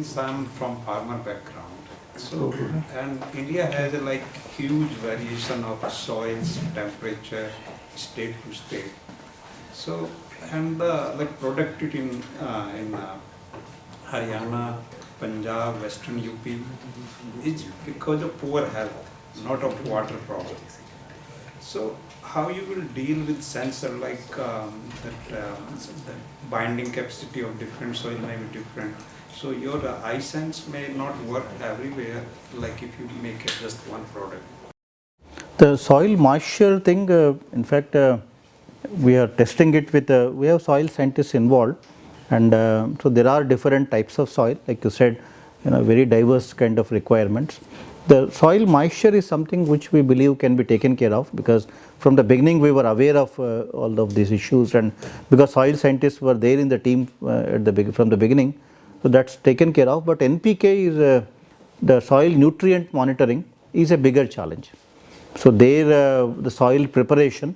since I'm from farmer background, so and India has a like huge variation of soils, temperature, state to state. So and the like productivity in Haryana, Punjab, Western UP is because of poor health, not of water problem. So how you will deal with sensor like the binding capacity of different soil may be different. So your eye sense may not work everywhere like if you make it just one product. The soil moisture thing, in fact, we are testing it with, we have soil scientists involved, and so there are different types of soil, like you said, very diverse kind of requirements. The soil moisture is something which we believe can be taken care of, because from the beginning we were aware of all of these issues, and because soil scientists were there in the team from the beginning, so that's taken care of. But NPK is the soil nutrient monitoring is a bigger challenge. So there the soil preparation,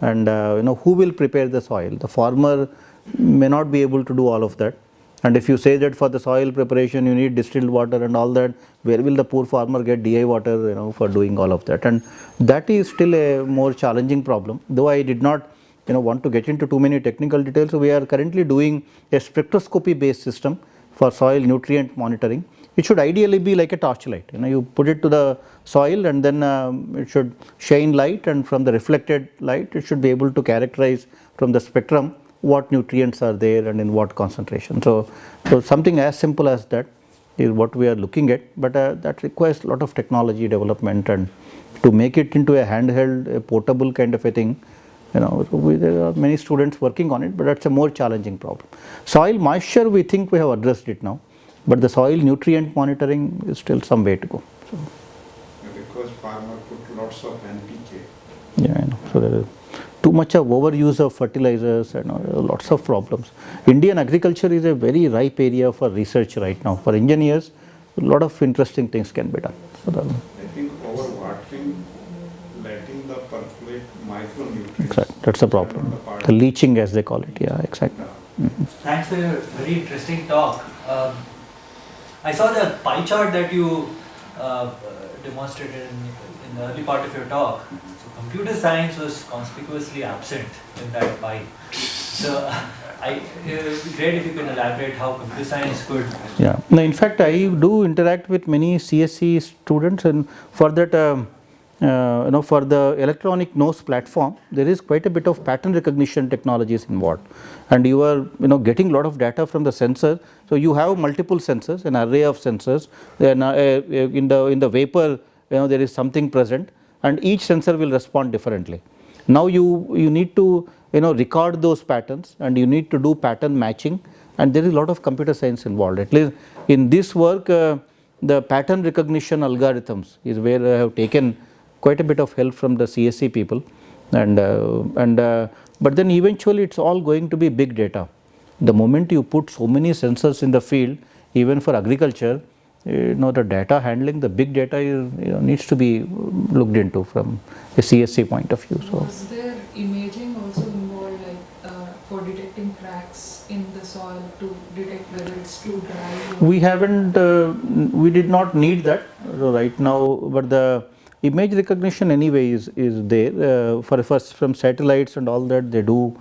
and who will prepare the soil? The farmer may not be able to do all of that. And if you say that for the soil preparation you need distilled water and all that, where will the poor farmer get DI water for doing all of that? And that is still a more challenging problem. Though I did not want to get into too many technical details, so we are currently doing a spectroscopy based system for soil nutrient monitoring. It should ideally be like a torchlight. You put it to the soil, and then it should shine light, and from the reflected light it should be able to characterize from the spectrum what nutrients are there and in what concentration. So something as simple as that is what we are looking at, but that requires a lot of technology development, and to make it into a handheld, a portable kind of a thing, there are many students working on it, but that's a more challenging problem. Soil moisture, we think we have addressed it now, but the soil nutrient monitoring is still some way to go. So, Because farmer put lots of NPK. yeah, I know. So there is too much of overuse of fertilizers and lots of problems. Indian agriculture is a very ripe area for research right now. For engineers, a lot of interesting things can be done. So I think overwatering, letting the percolate micronutrients. exactly, that's the problem. The leaching, as they call it. Yeah, exactly. Thanks for your very interesting talk. I saw the pie chart that you demonstrated in the early part of your talk. So computer science was conspicuously absent in that pie. So it would be great if you can elaborate how computer science could. Yeah. No, in fact, I do interact with many CSE students, and for that, for the electronic nose platform, there is quite a bit of pattern recognition technologies involved, and you are getting a lot of data from the sensor. So you have multiple sensors, an array of sensors. Then in the vapor, there is something present, and each sensor will respond differently. Now you need to record those patterns, and you need to do pattern matching, and there is a lot of computer science involved. At least in this work, the pattern recognition algorithms is where I have taken quite a bit of help from the CSE people, and but then eventually it's all going to be big data. The moment you put so many sensors in the field, even for agriculture, the data handling, the big data is, needs to be looked into from a CSE point of view. So was there imaging also involved, like for detecting cracks in the soil to detect whether it's too dry? we haven't, we did not need that right now, but the image recognition anyway is there for from satellites and all that. They do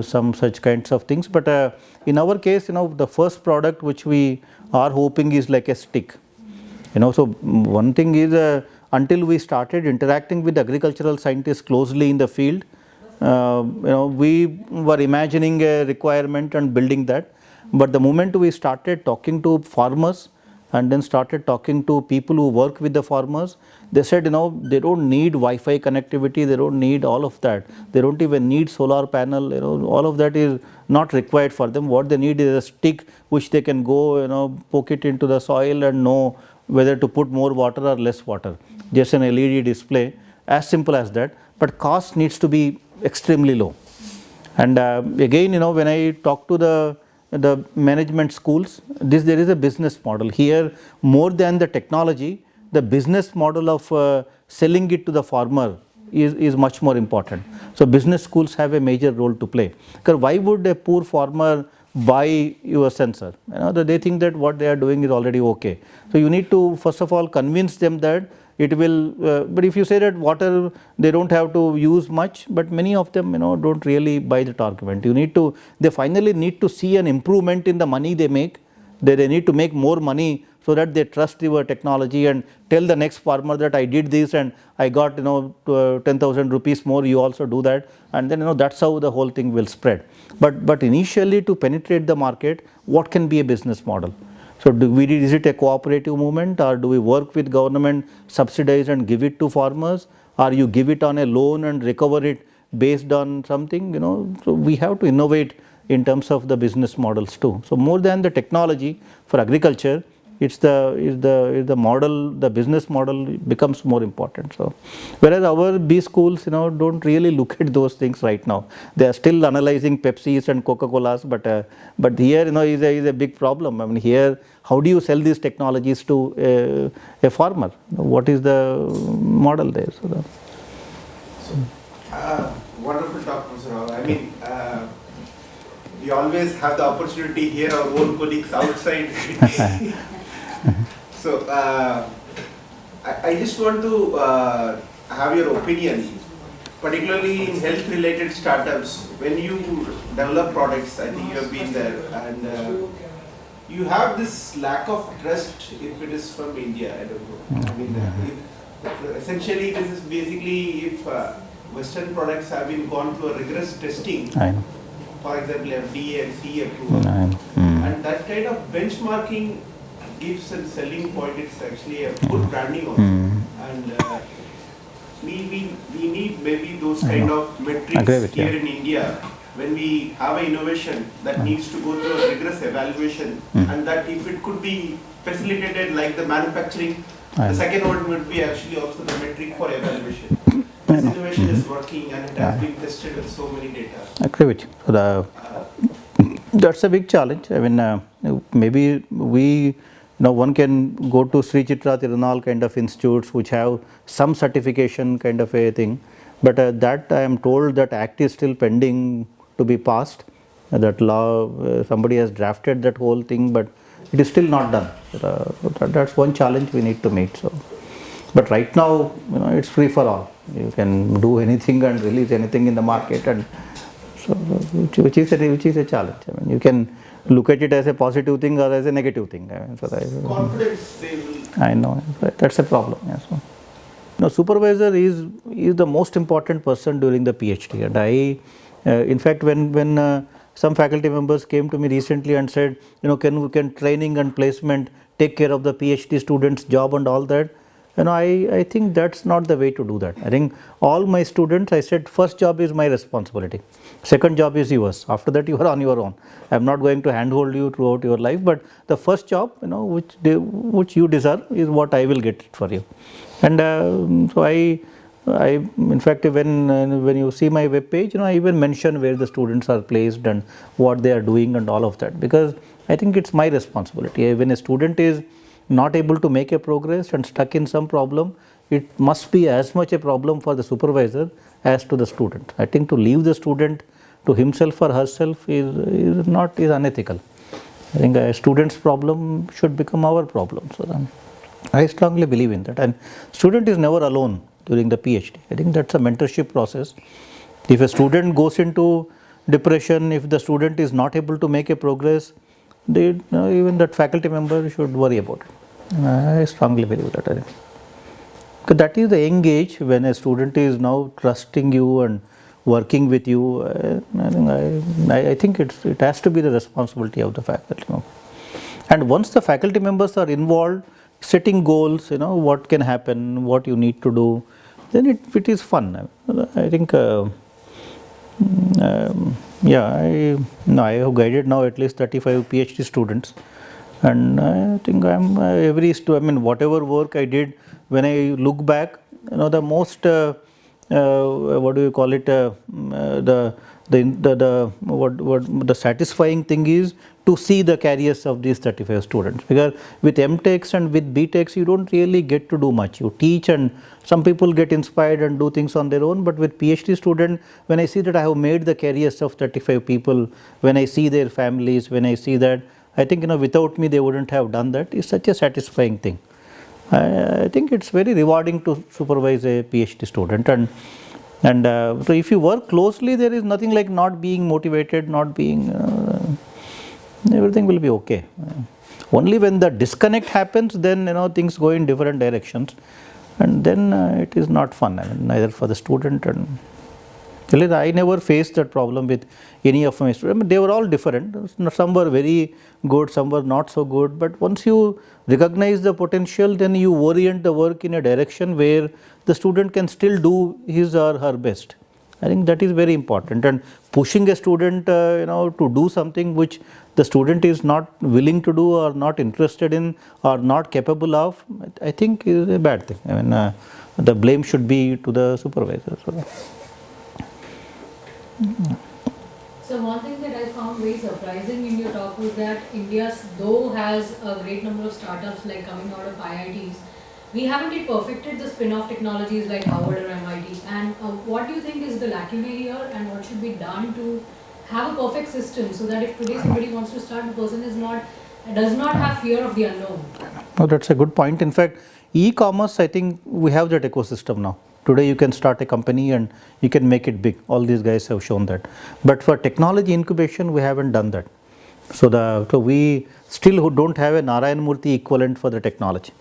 some such kinds of things, but in our case, the first product which we are hoping is like a stick. So one thing is, until we started interacting with agricultural scientists closely in the field, we were imagining a requirement and building that. But the moment we started talking to farmers, and then started talking to people who work with the farmers, they said, they don't need Wi-Fi connectivity, they don't need all of that, they don't even need solar panel, all of that is not required for them. What they need is a stick which they can go, poke it into the soil and know whether to put more water or less water. Just an LED display, as simple as that, but cost needs to be extremely low. And again, when I talk to the management schools, there is a business model here. More than the technology, the business model of selling it to the farmer is much more important. So business schools have a major role to play, because why would a poor farmer buy your sensor. They think that what they are doing is already okay. So you need to first of all convince them that it will, but if you say that water they don't have to use much, but many of them don't really buy that argument. They finally need to see an improvement in the money they make. They need to make more money so that they trust your technology and tell the next farmer that I did this and I got 10,000 rupees more, you also do that, and then that's how the whole thing will spread. But initially, to penetrate the market, what can be a business model? So is it a cooperative movement, or do we work with government, subsidize and give it to farmers, or you give it on a loan and recover it based on something? So we have to innovate in terms of the business models too. So more than the technology for agriculture, it's the model, the business model becomes more important. So whereas our B schools don't really look at those things right now. They are still analyzing Pepsis and Coca-Colas, but here is a big problem. I mean, here how do you sell these technologies to a farmer? What is the model there? Wonderful talk, Professor Rao. I mean, we always have the opportunity to hear our own colleagues outside. So, I just want to have your opinion, particularly in health-related startups. When you develop products, I think you have been there, and you have this lack of trust if it is from India. I don't know. I mean, essentially, this is basically if Western products have been gone through a rigorous testing. I know. For example, FDA and CE approval. And that kind of benchmarking gives a selling point. It's actually a good branding also. And we need maybe those kind of metrics here in India when we have an innovation that needs to go through a rigorous evaluation, and that if it could be facilitated like the manufacturing, the second one would be actually also the metric for evaluation. This innovation is working and it has been tested with so many data. I agree with you. So that's a big challenge. I mean, maybe one can go to Sri Chitra Tirunal kind of institutes which have some certification kind of a thing, but that I am told that act is still pending to be passed. That law, somebody has drafted that whole thing, but it is still not done. That's one challenge we need to meet. So, but right now, it's free for all. You can do anything and release anything in the market, and so which is a challenge. I mean, you can look at it as a positive thing or as a negative thing. I mean, Confidence they will. I know that's a problem. Yeah, so, supervisor is the most important person during the PhD, and in fact, when some faculty members came to me recently and said, can training and placement take care of the PhD students' job and all that? I think that's not the way to do that. I think all my students, I said, first job is my responsibility. Second job is yours. After that, you are on your own. I am not going to handhold you throughout your life, but the first job, which you deserve is what I will get for you. And so I in fact, when you see my web page, I even mention where the students are placed and what they are doing and all of that, because I think it's my responsibility. When a student is not able to make a progress and stuck in some problem, it must be as much a problem for the supervisor as to the student. I think to leave the student to himself or herself is unethical. I think a student's problem should become our problem. So I strongly believe in that. And student is never alone during the PhD. I think that's a mentorship process. If a student goes into depression, if the student is not able to make a progress, even that faculty member should worry about it. I strongly believe that. Because that is the young age when a student is now trusting you and working with you. I think it has to be the responsibility of the faculty. And once the faculty members are involved, setting goals, what can happen, what you need to do, then it is fun. I think. I have guided now at least 35 PhD students, and I think whatever work I did, when I look back, the most what do you call it, the The satisfying thing is to see the careers of these 35 students, because with MTechs and with BTechs you don't really get to do much. You teach and some people get inspired and do things on their own, but with PhD student, when I see that I have made the careers of 35 people, when I see their families, when I see that, I think without me they wouldn't have done that. It's such a satisfying thing. I think it's very rewarding to supervise a PhD student, and so if you work closely, there is nothing like not being motivated, not being everything will be okay. Only when the disconnect happens, then things go in different directions, and then it is not fun. I mean, neither for the student and I never faced that problem with any of my students. I mean, they were all different. Some were very good, some were not so good. But once you recognize the potential, then you orient the work in a direction where the student can still do his or her best. I think that is very important. And pushing a student, to do something which the student is not willing to do or not interested in or not capable of, I think is a bad thing. I mean, the blame should be to the supervisor. So one thing that I found very surprising in your talk was that India, though has a great number of startups like coming out of IITs, we haven't yet perfected the spin-off technologies like Harvard or MIT. And what do you think is the lacuna here, and what should be done to have a perfect system so that if today somebody wants to start, the person does not have fear of the unknown? Oh, that's a good point. In fact, e-commerce, I think we have that ecosystem now. Today you can start a company and you can make it big. All these guys have shown that. But for technology incubation, we haven't done that. So we still don't have a Narayan Murthy equivalent for the technology.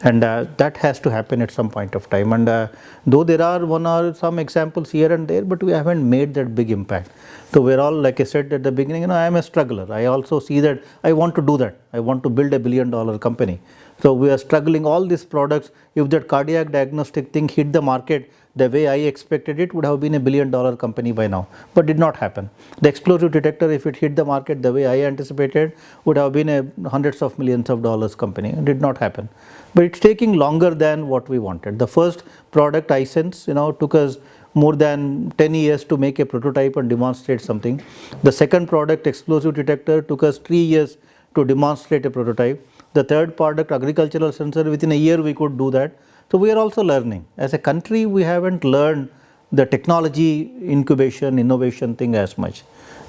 And that has to happen at some point of time. And though there are one or some examples here and there, but we haven't made that big impact. So we're all, like I said at the beginning, I am a struggler. I also see that I want to do that. I want to build $1 billion company. So we are struggling all these products. If that cardiac diagnostic thing hit the market the way I expected, it would have been $1 billion company by now, but did not happen. The explosive detector, if it hit the market the way I anticipated, would have been a hundreds of millions of dollars company. It did not happen. But it's taking longer than what we wanted. The first product, iSense, took us more than 10 years to make a prototype and demonstrate something. The second product, explosive detector, took us 3 years to demonstrate a prototype. The third product, agricultural sensor, within a year we could do that. So we are also learning. As a country, we haven't learned the technology incubation, innovation thing as much.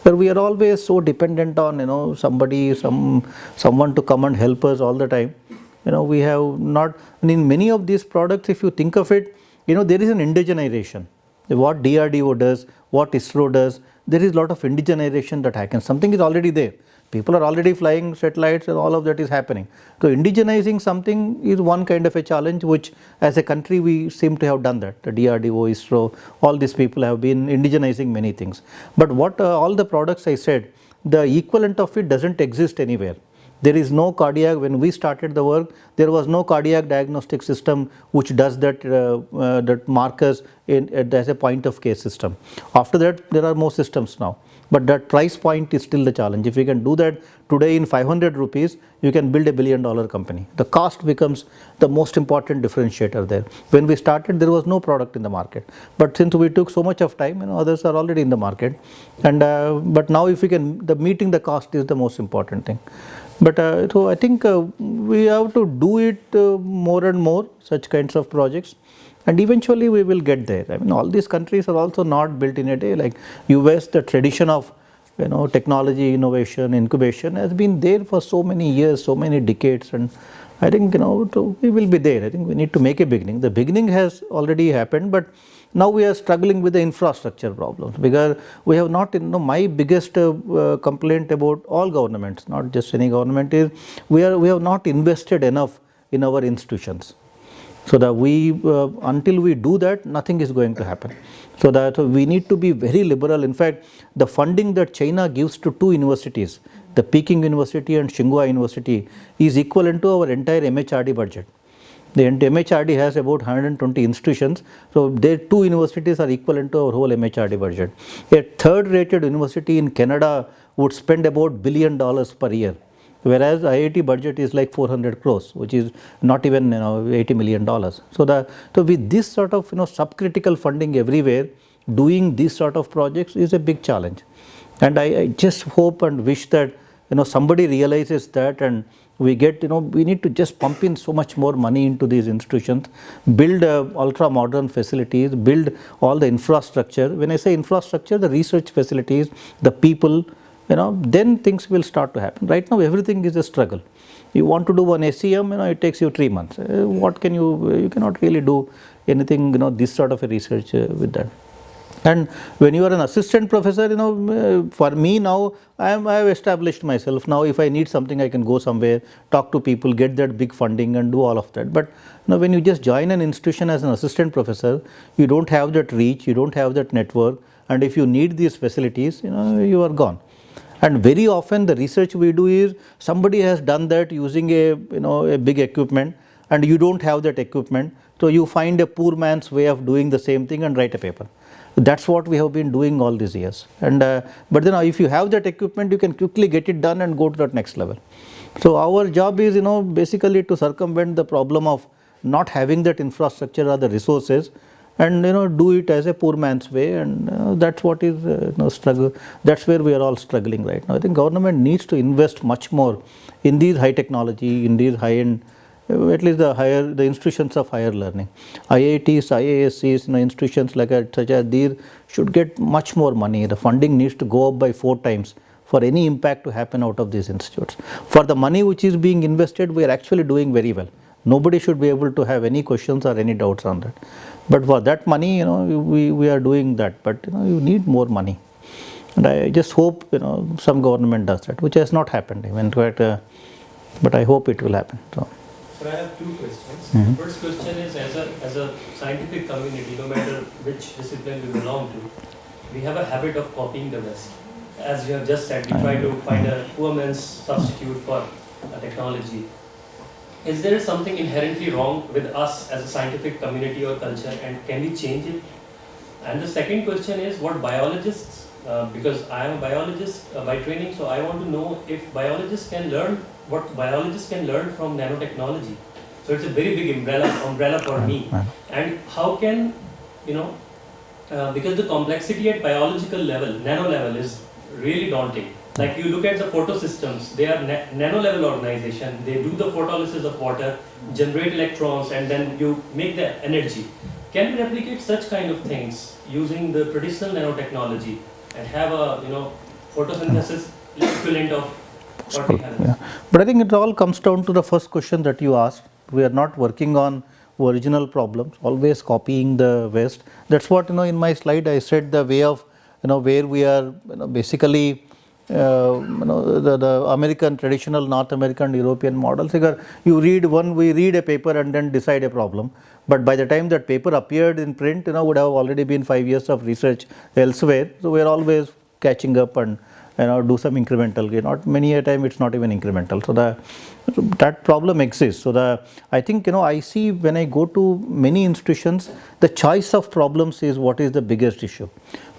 But we are always so dependent on somebody, someone to come and help us all the time. We have not. And in many of these products, if you think of it, there is an indigenization. What DRDO does, what ISRO does, there is a lot of indigenization that happens. Something is already there. People are already flying satellites and all of that is happening. So indigenizing something is one kind of a challenge, which as a country we seem to have done that. The DRDO, ISRO, all these people have been indigenizing many things. But what all the products I said, the equivalent of it doesn't exist anywhere. There is no cardiac, when we started the work, there was no cardiac diagnostic system which does that, that markers as a point of care system. After that, there are more systems now. But that price point is still the challenge. If you can do that today in 500 rupees, you can build $1 billion company. The cost becomes the most important differentiator there. When we started, there was no product in the market. But since we took so much of time, others are already in the market. And but now if we can, meeting the cost is the most important thing. But so I think we have to do it more and more, such kinds of projects. And eventually we will get there. I mean, all these countries are also not built in a day. Like US, the tradition of technology, innovation, incubation has been there for so many years, so many decades, and I think we will be there. I think we need to make a beginning. The beginning has already happened, but now we are struggling with the infrastructure problems, because we have not, my biggest complaint about all governments, not just any government, is we have not invested enough in our institutions. So that until we do that, nothing is going to happen. So that we need to be very liberal. In fact, the funding that China gives to 2 universities, the Peking University and Tsinghua University, is equivalent to our entire MHRD budget. The MHRD has about 120 institutions, so their 2 universities are equivalent to our whole MHRD budget. A third-rated university in Canada would spend about $1 billion per year, whereas IIT budget is like 400 crores, which is not even $80 million. So with this sort of subcritical funding everywhere, doing these sort of projects is a big challenge. And I just hope and wish that somebody realizes that, and we get we need to just pump in so much more money into these institutions, build ultra modern facilities, build all the infrastructure. When I say infrastructure, the research facilities, the people, then things will start to happen. Right now everything is a struggle. You want to do one SEM, it takes you 3 months. What can you cannot really do anything, this sort of a research with that. And when you are an assistant professor, for me now, I have established myself. Now if I need something, I can go somewhere, talk to people, get that big funding and do all of that. But when you just join an institution as an assistant professor, you don't have that reach, you don't have that network, and if you need these facilities, you are gone. And very often the research we do is somebody has done that using a big equipment, and you don't have that equipment, so you find a poor man's way of doing the same thing and write a paper. That's what we have been doing all these years. And but then if you have that equipment, you can quickly get it done and go to that next level. So our job is basically to circumvent the problem of not having that infrastructure or the resources, and do it as a poor man's way, and that's what is struggle. That's where we are all struggling right now. I think government needs to invest much more in these high technology, in these high end, at least the institutions of higher learning. IITs, IIScs, institutions like such as these should get much more money. The funding needs to go up by 4 times for any impact to happen out of these institutes. For the money which is being invested, we are actually doing very well. Nobody should be able to have any questions or any doubts on that. But for that money, we are doing that. But you need more money, and I just hope some government does that, which has not happened even. But I hope it will happen. So I have 2 questions. First question is, as a scientific community, no matter which discipline we belong to, we have a habit of copying the West. As you have just said, we try to find a poor man's substitute for technology. Is there something inherently wrong with us as a scientific community or culture, and can we change it? And the second question is, what biologists, because I am a biologist by training, so I want to know if biologists can learn, what biologists can learn from nanotechnology. So it's a very big umbrella for me. And how can, because the complexity at biological level, nano level, is really daunting. Like you look at the photosystems, they are nano level organization. They do the photolysis of water, generate electrons, and then you make the energy. Can we replicate such kind of things using the traditional nanotechnology and have a photosynthesis equivalent of what we have? Yeah. But I think it all comes down to the first question that you asked. We are not working on original problems, always copying the West. That's what in my slide I said, the way of where we are basically the American traditional North American European models. We read a paper and then decide a problem, but by the time that paper appeared in print, would have already been 5 years of research elsewhere. So we are always catching up and do some incremental. Not many a time it's not even incremental. So that problem exists. So I think I see when I go to many institutions, the choice of problems is what is the biggest issue.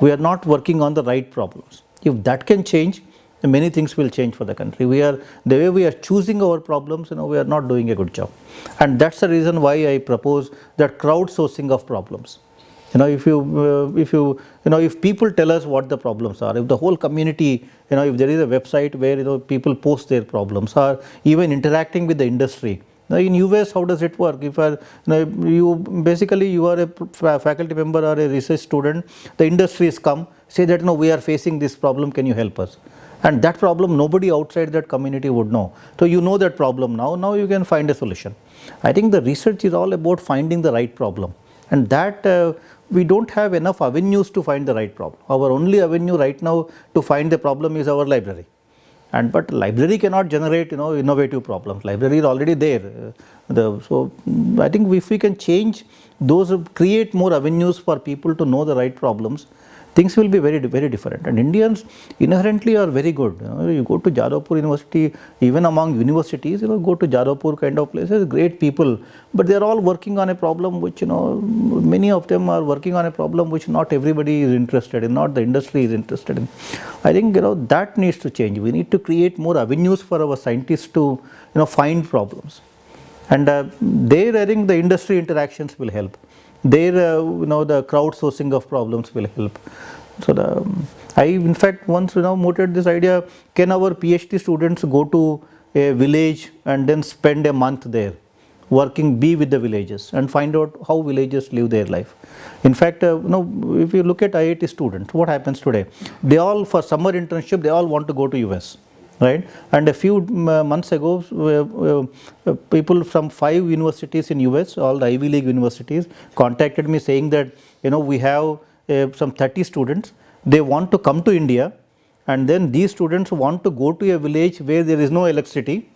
We are not working on the right problems. If that can change, many things will change for the country. The way we are choosing our problems, we are not doing a good job, and that's the reason why I propose that crowdsourcing of problems. If people tell us what the problems are, if the whole community, if there is a website where people post their problems, or even interacting with the industry. Now in US, how does it work? If you are a faculty member or a research student, the industries come, say that we are facing this problem, can you help us? And that problem nobody outside that community would know. So you know that problem now you can find a solution. I think the research is all about finding the right problem, and that we don't have enough avenues to find the right problem. Our only avenue right now to find the problem is our library. But library cannot generate innovative problems. Library is already there. So I think if we can change those, create more avenues for people to know the right problems, things will be very, very different. And Indians inherently are very good. You go to Jadavpur University, even among universities, go to Jadavpur kind of places, great people, but they are all working on a problem which, many of them are working on a problem which not everybody is interested in, not the industry is interested in. I think, that needs to change. We need to create more avenues for our scientists to, find problems. And there I think the industry interactions will help. there the crowdsourcing of problems will help. So I in fact once mooted this idea, can our PhD students go to a village and then spend a month there, be with the villages and find out how villagers live their life. In fact, if you look at IIT students, what happens today? They all, for summer internship, they all want to go to US, right? And a few months ago, people from 5 universities in US, all the Ivy League universities, contacted me saying that we have some 30 students. They want to come to India, and then these students want to go to a village where there is no electricity,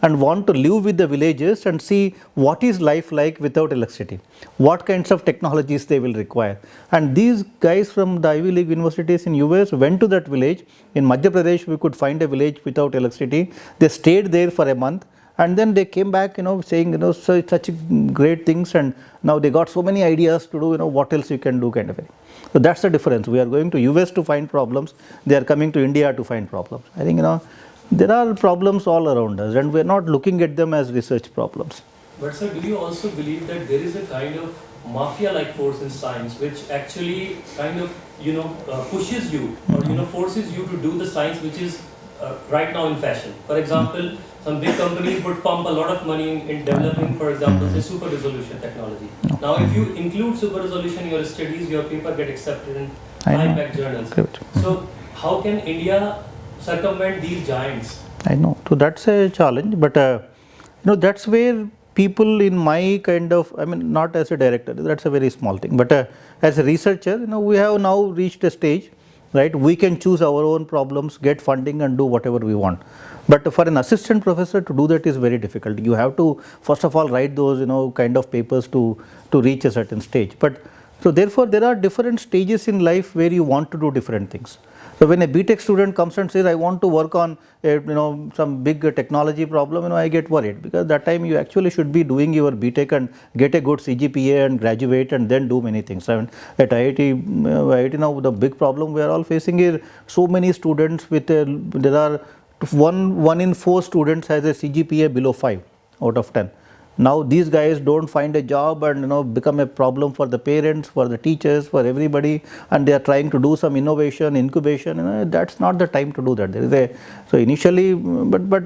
and want to live with the villagers and see what is life like without electricity, what kinds of technologies they will require. And these guys from the Ivy League universities in US went to that village. In Madhya Pradesh, we could find a village without electricity. They stayed there for a month, and then they came back saying such great things, and now they got so many ideas to do what else you can do, kind of thing. So that's the difference. We are going to US to find problems, they are coming to India to find problems. I think there are problems all around us, and we are not looking at them as research problems. But sir, do you also believe that there is a kind of mafia-like force in science which actually kind of pushes you or forces you to do the science which is right now in fashion? For example, some big companies would pump a lot of money in developing, for example, say super resolution technology. Now, if you include super resolution in your studies, your paper get accepted in high-impact journals. So, how can India circumvent these giants? I know. So that's a challenge, but that's where people in my kind of, not as a director, that's a very small thing, but as a researcher, we have now reached a stage, right? We can choose our own problems, get funding, and do whatever we want. But for an assistant professor to do that is very difficult. You have to first of all write those kind of papers to reach a certain stage. But so therefore there are different stages in life where you want to do different things. So when a BTech student comes and says, I want to work on some big technology problem, I get worried, because that time you actually should be doing your BTech and get a good CGPA and graduate and then do many things. At IIT now the big problem we are all facing is so many students with there are one in 4 students has a CGPA below 5 out of 10. Now these guys don't find a job and become a problem for the parents, for the teachers, for everybody, and they are trying to do some innovation, incubation. That's not the time to do that. There is so initially, but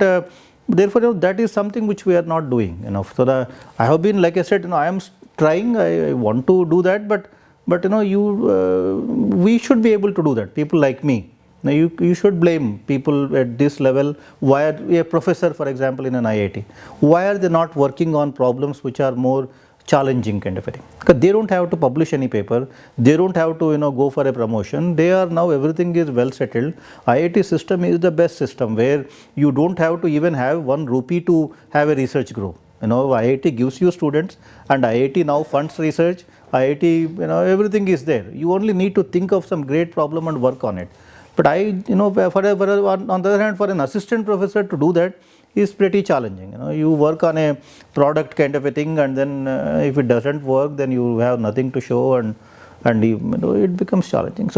therefore that is something which we are not doing. So I have been, like I said, I am trying. I want to do that, but we should be able to do that. People like me. Now you should blame people at this level. Why are a professor, for example, in an IIT, why are they not working on problems which are more challenging, kind of a thing? Because they don't have to publish any paper, they don't have to go for a promotion. They are now, everything is well settled. IIT system is the best system where you don't have to even have 1 rupee to have a research group. IIT gives you students, and IIT now funds research. IIT, everything is there. You only need to think of some great problem and work on it. But on the other hand, for an assistant professor to do that is pretty challenging. You work on a product kind of a thing, and then if it doesn't work, then you have nothing to show, and it becomes challenging.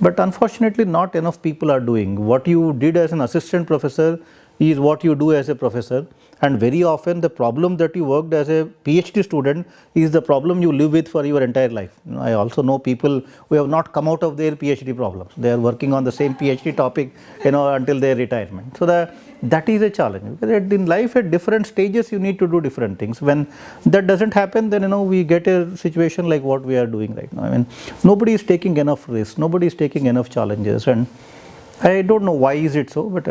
But unfortunately, not enough people are doing what you did as an assistant professor is what you do as a professor, and very often the problem that you worked as a PhD student is the problem you live with for your entire life. I also know people who have not come out of their PhD problems. They are working on the same PhD topic until their retirement. So that is a challenge, because in life at different stages you need to do different things. When that doesn't happen, then we get a situation like what we are doing right now. Nobody is taking enough risks, nobody is taking enough challenges, and I don't know why is it so, but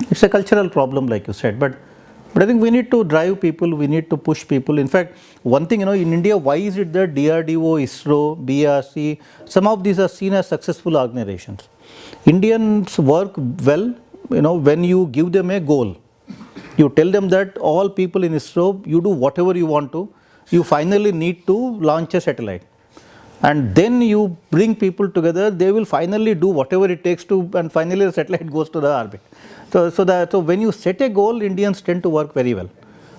it's a cultural problem, like you said. But I think we need to drive people, we need to push people. In fact, one thing, in India, why is it that DRDO, ISRO, BRC, some of these are seen as successful organizations? Indians work well, when you give them a goal. You tell them that all people in ISRO, you do whatever you want to, you finally need to launch a satellite. And then you bring people together, they will finally do whatever it takes to, and finally the satellite goes to the orbit. So when you set a goal, Indians tend to work very well.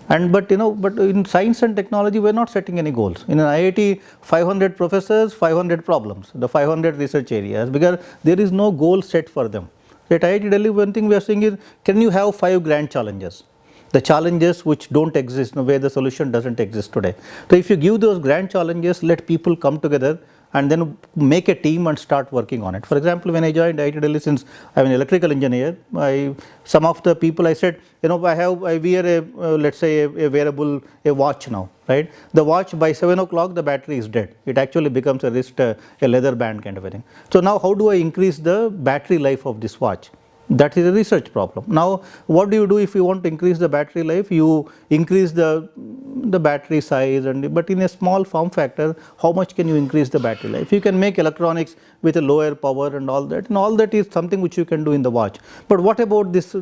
But in science and technology, we are not setting any goals. In an IIT, 500 professors, 500 problems, the 500 research areas, because there is no goal set for them. At IIT Delhi, one thing we are saying is, can you have 5 grand challenges? the challenges which don't exist, where the solution doesn't exist today. So if you give those grand challenges, let people come together and then make a team and start working on it. For example, when I joined IIT Delhi, since I'm an electrical engineer, some of the people I said, I wear let's say a wearable, a watch now, right? The watch by 7 o'clock, the battery is dead. It actually becomes a wrist, a leather band kind of a thing. So now how do I increase the battery life of this watch? That is a research problem. Now, what do you do if you want to increase the battery life? You increase the battery size, but in a small form factor, how much can you increase the battery life? You can make electronics with a lower power and all that is something which you can do in the watch. But what about this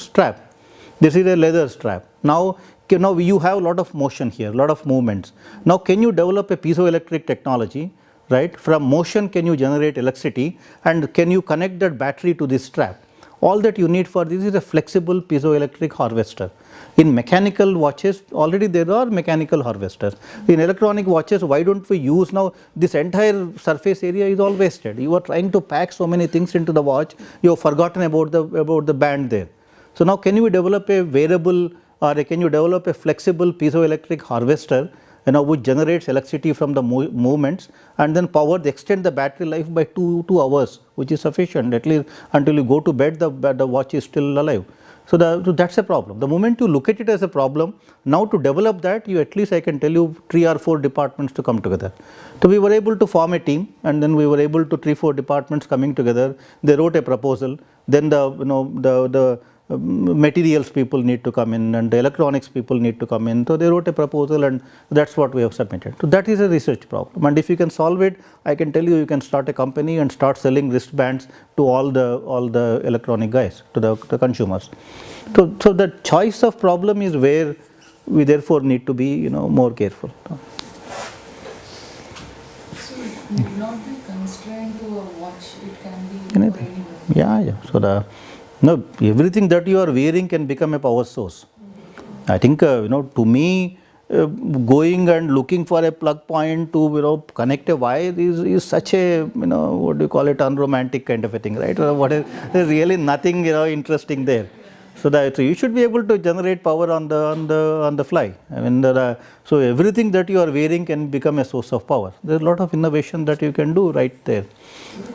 strap? This is a leather strap. Now you have a lot of motion here, a lot of movements. Now, can you develop a piezoelectric technology? Right, from motion can you generate electricity, and can you connect that battery to this strap? All that you need for this is a flexible piezoelectric harvester. In mechanical watches already there are mechanical harvesters. In electronic watches, why don't we use now this entire surface area is all wasted. You are trying to pack so many things into the watch, you have forgotten about the band there. So now can you develop a wearable, or can you develop a flexible piezoelectric harvester which generates electricity from the movements, and then extend the battery life by 2 hours, which is sufficient, at least until you go to bed the watch is still alive. So that's a problem. The moment you look at it as a problem, now to develop that, you at least I can tell you 3 or 4 departments to come together. So we were able to form a team, and then we were able to 3-4 departments coming together. They wrote a proposal. Then the materials people need to come in, and the electronics people need to come in. So they wrote a proposal, and that's what we have submitted. So that is a research problem, and if you can solve it, I can tell you can start a company and start selling wristbands to all the electronic guys, to the consumers. So the choice of problem is where we therefore need to be more careful. So it need not be constrained to a watch, it can be for Anything. anyone. Yeah. So everything that you are wearing can become a power source. I think to me, going and looking for a plug point to connect a wire is such a what do you call it, unromantic kind of a thing, right? There's really nothing interesting there. So you should be able to generate power on the fly. I mean, so everything that you are wearing can become a source of power. There's a lot of innovation that you can do right there.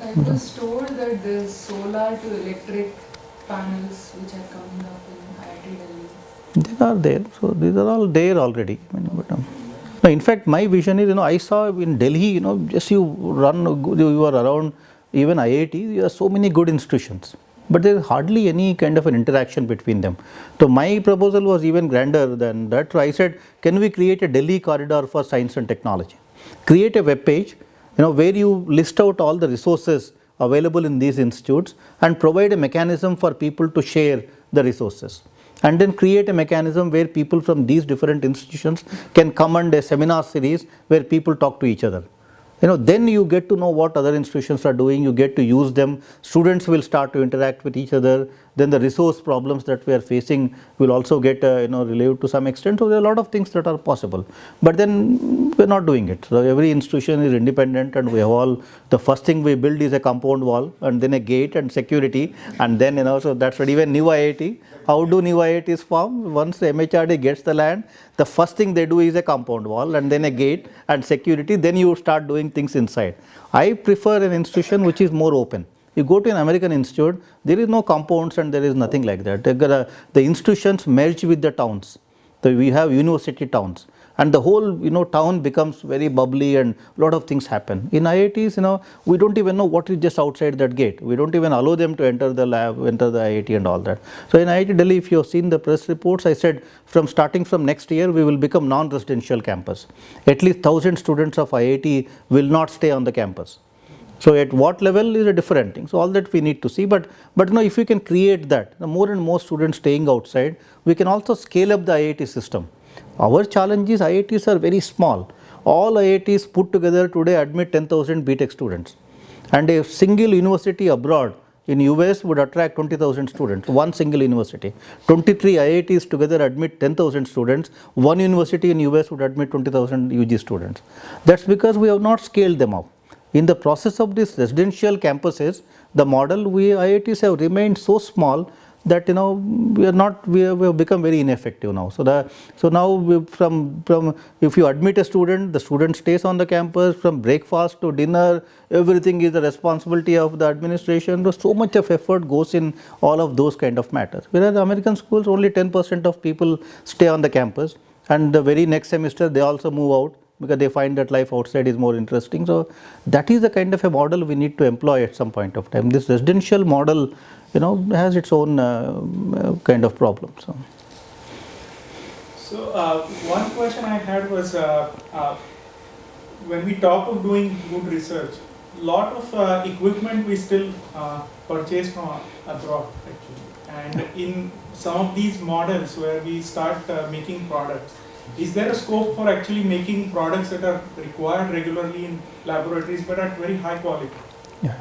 But I was told that there's solar to electric panels which are coming up in IIT Delhi. These are there, so these are all there already. In fact, my vision is, I saw in Delhi, just you are around even IIT, there are so many good institutions, but there is hardly any kind of an interaction between them. So my proposal was even grander than that. So I said, can we create a Delhi corridor for science and technology? Create a web page, where you list out all the resources available in these institutes and provide a mechanism for people to share the resources, and then create a mechanism where people from these different institutions can come and a seminar series where people talk to each other. Then you get to know what other institutions are doing, you get to use them, students will start to interact with each other, then the resource problems that we are facing will also get relieved to some extent. So there are a lot of things that are possible, but then we are not doing it. So every institution is independent, and we have all, the first thing we build is a compound wall, and then a gate and security, and then so that's what even new IIT, how do new IITs form? Once the MHRD gets the land, the first thing they do is a compound wall, and then a gate and security, then you start doing things inside. I prefer an institution which is more open. You go to an American institute, there is no compounds and there is nothing like that. The institutions merge with the towns. So we have university towns, and the whole town becomes very bubbly, and a lot of things happen. In IITs, we don't even know what is just outside that gate. We don't even allow them to enter the lab, enter the IIT and all that. So in IIT Delhi, if you have seen the press reports, I said starting from next year we will become non-residential campus. At least 1,000 students of IIT will not stay on the campus. So at what level is a different thing. So all that we need to see, but if we can create that, the more and more students staying outside, we can also scale up the IIT system. Our challenge is IITs are very small. All IITs put together today admit 10,000 BTech students, and a single university abroad in US would attract 20,000 students, one single university. 23 IITs together admit 10,000 students, one university in US would admit 20,000 UG students. That's because we have not scaled them up. In the process of these residential campuses, the model IITs have remained so small that we have become very ineffective now. So now from if you admit a student, the student stays on the campus from breakfast to dinner. Everything is the responsibility of the administration. So much of effort goes in all of those kind of matters. Whereas American schools, only 10% of people stay on the campus, and the very next semester they also move out because they find that life outside is more interesting. So that is the kind of a model we need to employ at some point of time. This residential model, has its own kind of problem. So one question I had was, when we talk of doing good research, lot of equipment we still purchase from abroad actually, and in some of these models where we start making products, is there a scope for actually making products that are required regularly in laboratories but at very high quality? Yeah.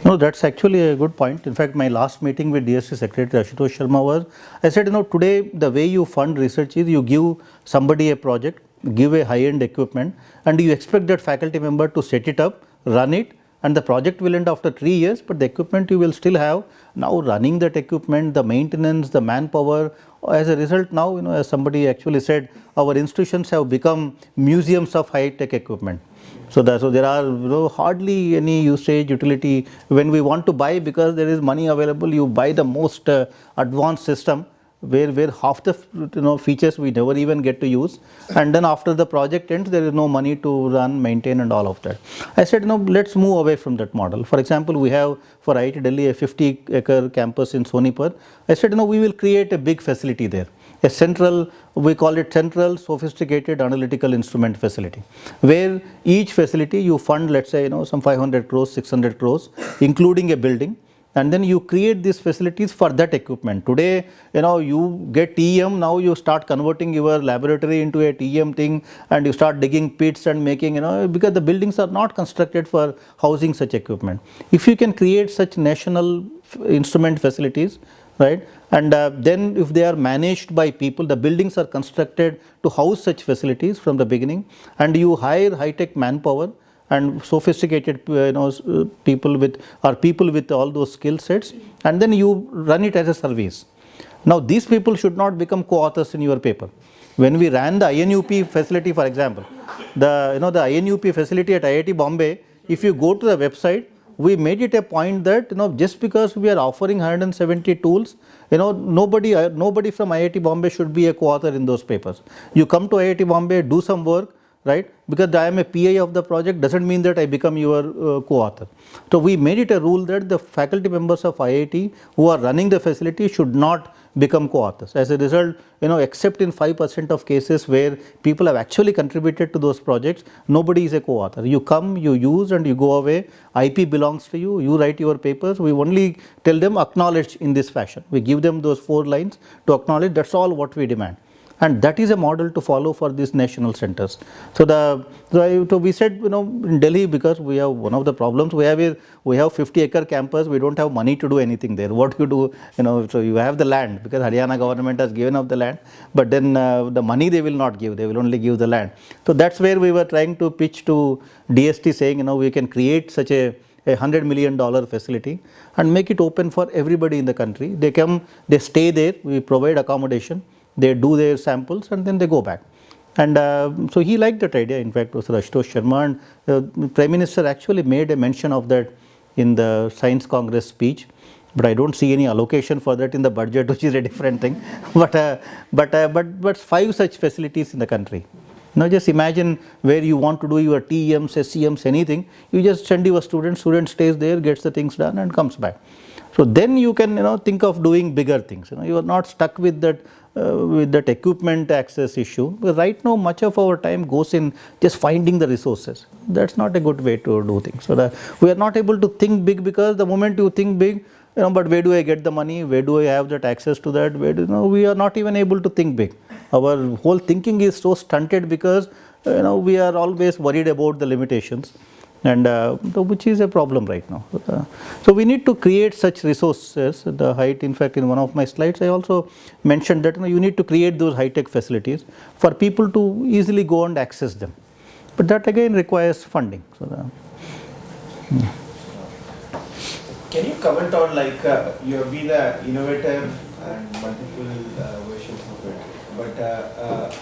No, that's actually a good point. In fact, my last meeting with DSC Secretary Ashutosh Sharma was, I said, today the way you fund research is you give somebody a project, give a high-end equipment, and you expect that faculty member to set it up, run it, and the project will end after 3 years, but the equipment you will still have. Now running that equipment, the maintenance, the manpower, as a result now, as somebody actually said, our institutions have become museums of high-tech equipment. So there are hardly any usage utility. When we want to buy, because there is money available, you buy the most advanced system where half the features we never even get to use, and then after the project ends there is no money to run, maintain and all of that. I said let's move away from that model. For example, we have for IIT Delhi a 50-acre campus in Sonipat. I said we will create a big facility there, a central, we call it central sophisticated analytical instrument facility, where each facility you fund, let's say some 500 crores, 600 crores, including a building. And then you create these facilities for that equipment. Today, you get TEM, now you start converting your laboratory into a TEM thing, and you start digging pits and making, because the buildings are not constructed for housing such equipment. If you can create such national instrument facilities, right, and then if they are managed by people, the buildings are constructed to house such facilities from the beginning, and you hire high-tech manpower and sophisticated people with all those skill sets, and then you run it as a service. Now these people should not become co-authors in your paper. When we ran the INUP facility, for example, the INUP facility at IIT Bombay, if you go to the website, we made it a point that just because we are offering 170 tools, nobody from IIT Bombay should be a co-author in those papers. You come to IIT Bombay, do some work, right? Because I am a PI of the project doesn't mean that I become your co-author. So we made it a rule that the faculty members of IIT who are running the facility should not become co-authors. As a result, except in 5% of cases where people have actually contributed to those projects, nobody is a co-author. You come, you use and you go away. IP belongs to you. You write your papers. We only tell them acknowledge in this fashion. We give them those 4 lines to acknowledge. That's all what we demand. And that is a model to follow for these national centers. So we said, in Delhi, because we have one of the problems we have is we have 50-acre campus, we don't have money to do anything there. What you do, so you have the land because Haryana government has given up the land, but then the money they will not give, they will only give the land. So that's where we were trying to pitch to DST saying, we can create such a $100 million facility and make it open for everybody in the country. They come, they stay there, we provide accommodation. They do their samples and then they go back. And so he liked that idea. In fact, Professor Ashutosh Sharma, and the Prime Minister actually made a mention of that in the Science Congress speech. But I don't see any allocation for that in the budget, which is a different thing. But 5 such facilities in the country. Now just imagine where you want to do your TEMs, SCMs, anything. You just send your student stays there, gets the things done and comes back. So then you can think of doing bigger things. You are not stuck with that equipment access issue. But right now much of our time goes in just finding the resources. That's not a good way to do things. So we are not able to think big, because the moment you think big, but where do I get the money? Where do I have that access to that? We are not even able to think big. Our whole thinking is so stunted because we are always worried about the limitations, and which is a problem right now. So we need to create such resources. The height, in fact, in one of my slides I also mentioned that you need to create those high-tech facilities for people to easily go and access them, but that again requires funding. So Can you comment on you have been an innovator and multiple versions of it, but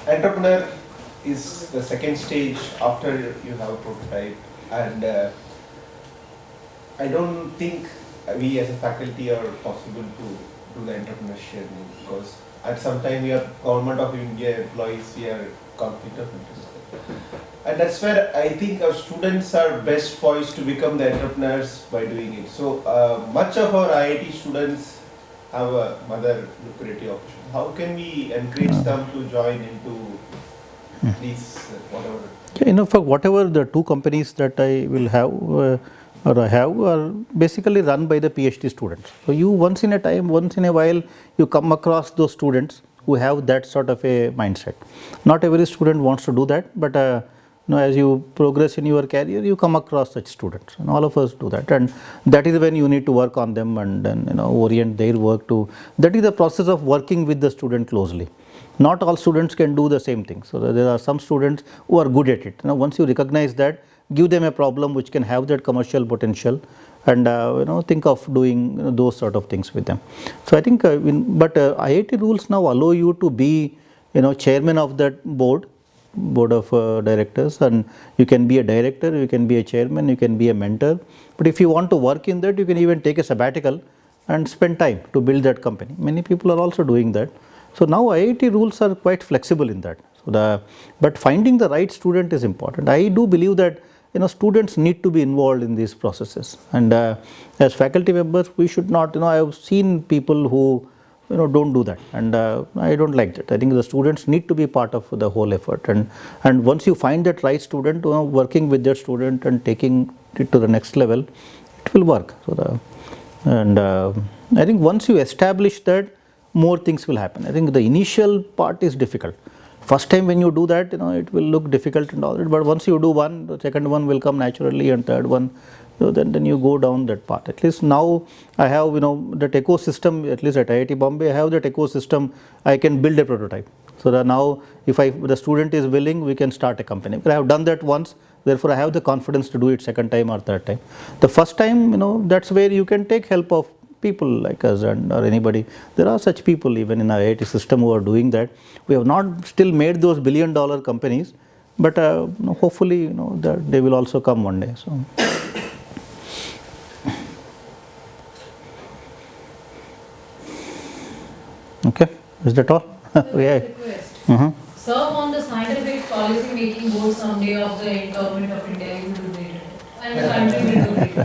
entrepreneur is the second stage after you have a prototype, and I don't think we as a faculty are possible to do the entrepreneurship because at some time we are Government of India employees, we are conflict of interest. And that's where I think our students are best poised to become the entrepreneurs by doing it. So much of our IIT students have a mother lucrative option. How can we encourage them to join into these whatever? For whatever the 2 companies that I will have or I have are basically run by the PhD students. So you once in a while you come across those students who have that sort of a mindset. Not every student wants to do that, but as you progress in your career, you come across such students, and all of us do that, and that is when you need to work on them and then orient their work to. That is the process of working with the student closely. Not all students can do the same thing. So there are some students who are good at it. Once you recognize that, give them a problem which can have that commercial potential, and think of doing those sort of things with them. So I think, but IIT rules now allow you to be chairman of that board of directors, and you can be a director, you can be a chairman, you can be a mentor. But if you want to work in that, you can even take a sabbatical and spend time to build that company. Many people are also doing that. So now IIT rules are quite flexible in that. So but finding the right student is important. I do believe that students need to be involved in these processes, and as faculty members we should not, I have seen people who don't do that, and I don't like that. I think the students need to be part of the whole effort, and once you find that right student, working with that student and taking it to the next level, it will work. So I think once you establish that, more things will happen. I think the initial part is difficult. First time when you do that, it will look difficult and all that, but once you do one, the second one will come naturally, and third one, then you go down that path. At least now I have that ecosystem, at least at IIT Bombay I have that ecosystem. I can build a prototype, so that now if the student is willing, we can start a company. But I have done that once, therefore I have the confidence to do it second time or third time. The first time, that's where you can take help of people like us or anybody. There are such people even in our IIT system who are doing that. We have not still made those billion-dollar companies, but hopefully that they will also come one day. So. Okay, is that all? Yeah. Request. Serve on the scientific policy making board someday of the government of India. You will do it, and the country will do it.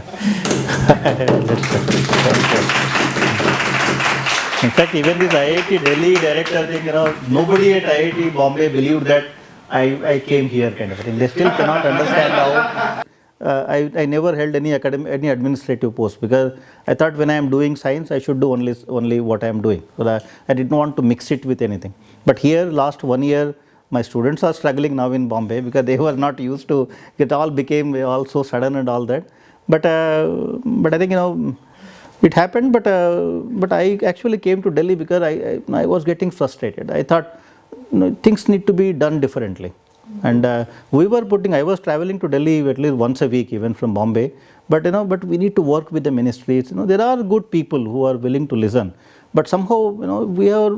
In fact, even this IIT Delhi director thing, nobody at IIT Bombay believed that I came here kind of thing. They still cannot understand how. I never held any administrative post, because I thought when I am doing science, I should do only what I am doing. So that I didn't want to mix it with anything. But here, last 1 year, my students are struggling now in Bombay because they were not used to. It all became all so sudden and all that. But I think it happened. But I actually came to Delhi because I was getting frustrated. I thought things need to be done differently. And I was traveling to Delhi at least once a week, even from Bombay. But we need to work with the ministries. There are good people who are willing to listen. But somehow, we are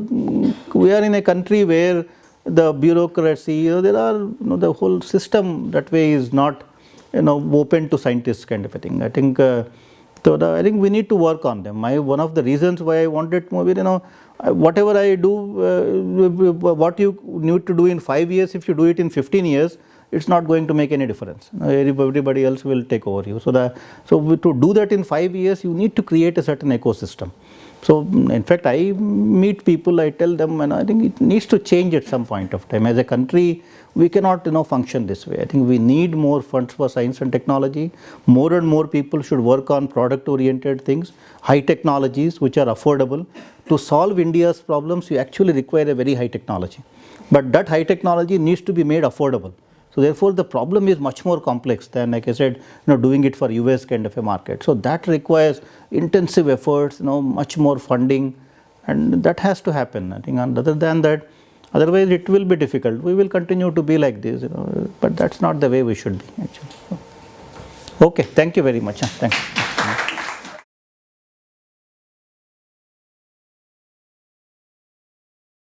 in a country where the bureaucracy, there are, the whole system that way is not, open to scientists kind of a thing. I think, I think we need to work on them. One of the reasons why I wanted more, whatever I do, what you need to do in 5 years, if you do it in 15 years, it's not going to make any difference. Everybody else will take over you. So to do that in 5 years, you need to create a certain ecosystem. So in fact, I meet people, I tell them, and I think it needs to change at some point of time. As a country, we cannot function this way. I think we need more funds for science and technology. More and more people should work on product oriented things, high technologies which are affordable. To solve India's problems, you actually require a very high technology, but that high technology needs to be made affordable. So therefore, the problem is much more complex than, like I said, doing it for US kind of a market. So that requires intensive efforts, much more funding, and that has to happen. I think, and other than that, otherwise it will be difficult. We will continue to be like this, but that's not the way we should be actually. Okay, thank you very much. Thanks.